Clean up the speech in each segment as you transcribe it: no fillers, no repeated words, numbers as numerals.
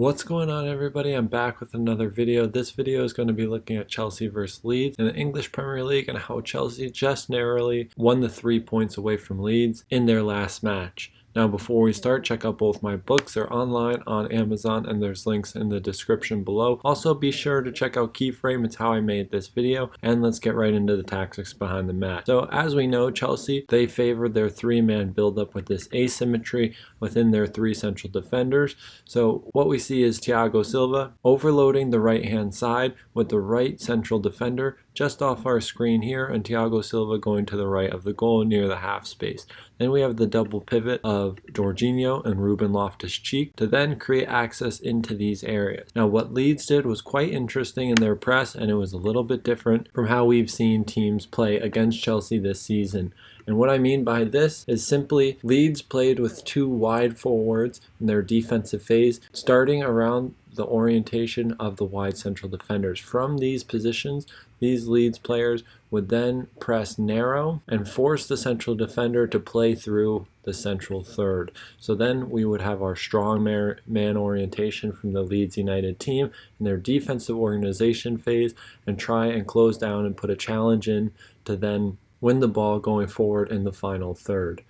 What's going on, everybody? I'm back with another video. This video is going to be looking at Chelsea versus Leeds in the English Premier League and how Chelsea just narrowly won the 3 points away from Leeds in their last match. Now, before we start, check out both my books. They're online on Amazon and there's links in the description below. Also, be sure to check out Keyframe. It's how I made this video. And let's get right into the tactics behind the match. So, as we know, Chelsea, they favored their three-man build-up with this asymmetry within their three central defenders. So, what we see is Thiago Silva overloading the right-hand side with the right central defender just off our screen here, and Thiago Silva going to the right of the goal near the half space. Then we have the double pivot of Jorginho and Ruben Loftus-Cheek to then create access into these areas. Now, what Leeds did was quite interesting in their press, and it was a little bit different from how we've seen teams play against Chelsea this season. And what I mean by this is simply Leeds played with two wide forwards in their defensive phase, starting around the orientation of the wide central defenders. From these positions, these Leeds players would then press narrow and force the central defender to play through the central third. So then we would have our strong man orientation from the Leeds United team in their defensive organization phase and try and close down and put a challenge in to then win the ball going forward in the final third.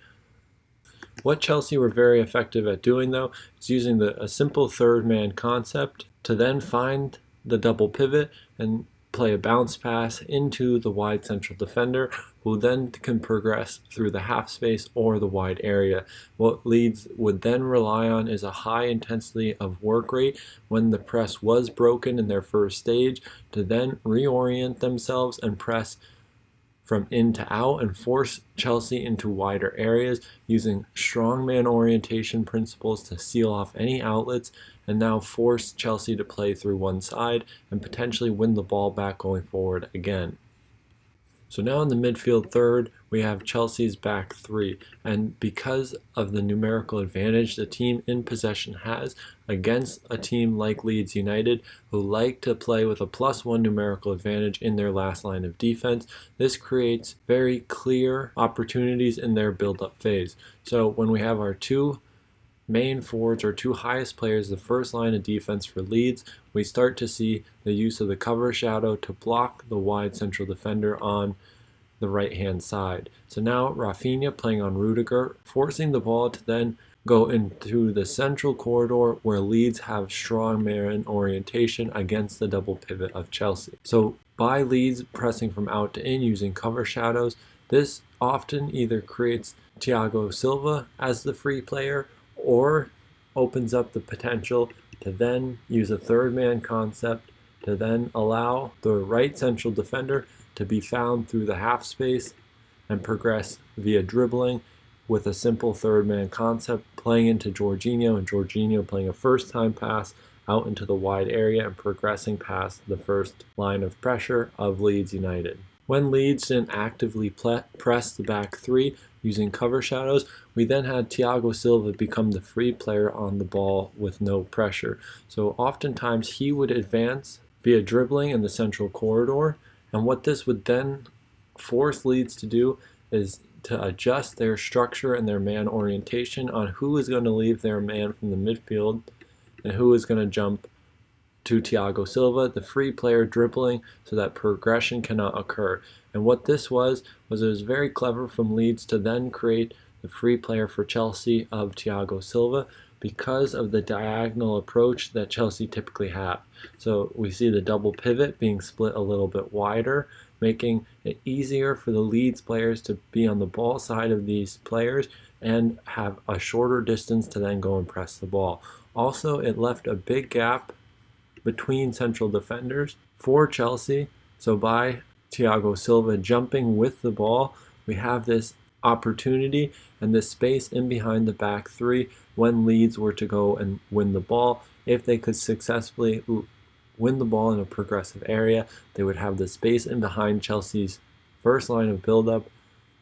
What Chelsea were very effective at doing, though, is using a simple third-man concept to then find the double pivot and play a bounce pass into the wide central defender, who then can progress through the half space or the wide area. What Leeds would then rely on is a high intensity of work rate when the press was broken in their first stage to then reorient themselves and press from in to out and force Chelsea into wider areas using strongman orientation principles to seal off any outlets and now force Chelsea to play through one side and potentially win the ball back going forward again. So now in the midfield third, we have Chelsea's back three, and because of the numerical advantage the team in possession has against a team like Leeds United, who like to play with a +1 numerical advantage in their last line of defense, this creates very clear opportunities in their build-up phase. So when we have our two main forwards, or two highest players, the first line of defense for Leeds, we start to see the use of the cover shadow to block the wide central defender on the right hand side. So now Rafinha playing on Rudiger, forcing the ball to then go into the central corridor where Leeds have strong man orientation against the double pivot of Chelsea. So by Leeds pressing from out to in using cover shadows, this often either creates Thiago Silva as the free player or opens up the potential to then use a third man concept to then allow the right central defender to be found through the half space and progress via dribbling with a simple third man concept, playing into Jorginho and Jorginho playing a first time pass out into the wide area and progressing past the first line of pressure of Leeds United. When Leeds didn't actively press the back three using cover shadows, we then had Thiago Silva become the free player on the ball with no pressure. So oftentimes he would advance via dribbling in the central corridor, and what this would then force Leeds to do is to adjust their structure and their man orientation on who is going to leave their man from the midfield and who is going to jump to Thiago Silva, the free player dribbling, so that progression cannot occur. And what this was it was very clever from Leeds to then create the free player for Chelsea of Thiago Silva because of the diagonal approach that Chelsea typically have. So we see the double pivot being split a little bit wider, making it easier for the Leeds players to be on the ball side of these players and have a shorter distance to then go and press the ball. Also, it left a big gap between central defenders for Chelsea. So by Thiago Silva jumping with the ball, we have this opportunity and this space in behind the back three when Leeds were to go and win the ball. If they could successfully win the ball in a progressive area, they would have the space in behind Chelsea's first line of build-up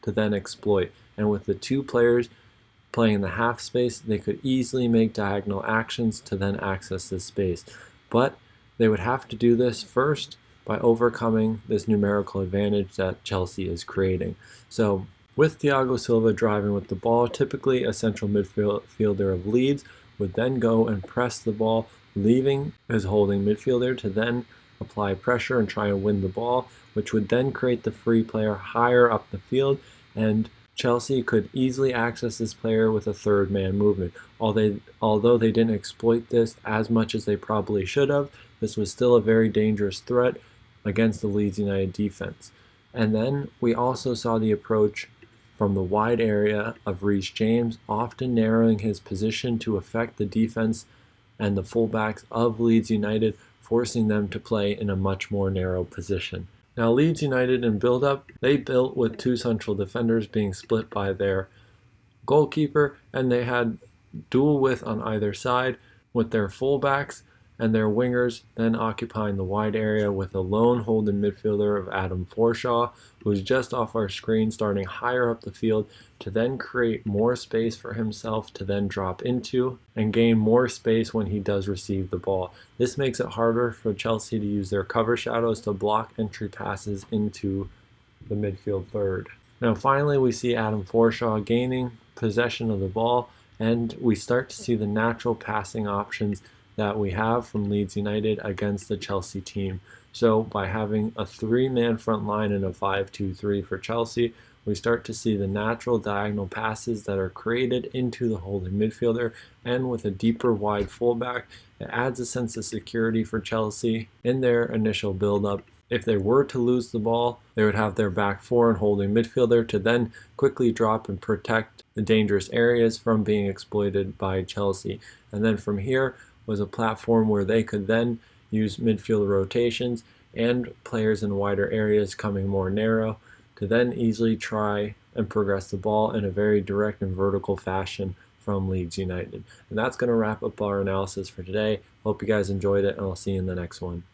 to then exploit. And with the two players playing in the half space, they could easily make diagonal actions to then access this space. But they would have to do this first by overcoming this numerical advantage that Chelsea is creating. So with Thiago Silva driving with the ball, typically a central midfielder of Leeds would then go and press the ball leaving his holding midfielder to then apply pressure and try and win the ball, which would then create the free player higher up the field, and Chelsea could easily access this player with a third man movement. Although they didn't exploit this as much as they probably should have, this was still a very dangerous threat against the Leeds United defense. And then we also saw the approach from the wide area of Reece James, often narrowing his position to affect the defense and the fullbacks of Leeds United, forcing them to play in a much more narrow position. Now, Leeds United in build-up, they built with two central defenders being split by their goalkeeper, and they had dual width on either side, with their fullbacks and their wingers then occupying the wide area with a lone holding midfielder of Adam Forshaw, who is just off our screen, starting higher up the field to then create more space for himself to then drop into and gain more space when he does receive the ball. This makes it harder for Chelsea to use their cover shadows to block entry passes into the midfield third. Now finally we see Adam Forshaw gaining possession of the ball, and we start to see the natural passing options that we have from Leeds United against the Chelsea team. So by having a three-man front line and a 5-2-3 for Chelsea, we start to see the natural diagonal passes that are created into the holding midfielder, and with a deeper wide fullback, it adds a sense of security for Chelsea in their initial build-up. If they were to lose the ball, they would have their back four and holding midfielder to then quickly drop and protect the dangerous areas from being exploited by Chelsea. And then from here was a platform where they could then use midfield rotations and players in wider areas coming more narrow to then easily try and progress the ball in a very direct and vertical fashion from Leeds United. And that's going to wrap up our analysis for today. Hope you guys enjoyed it, and I'll see you in the next one.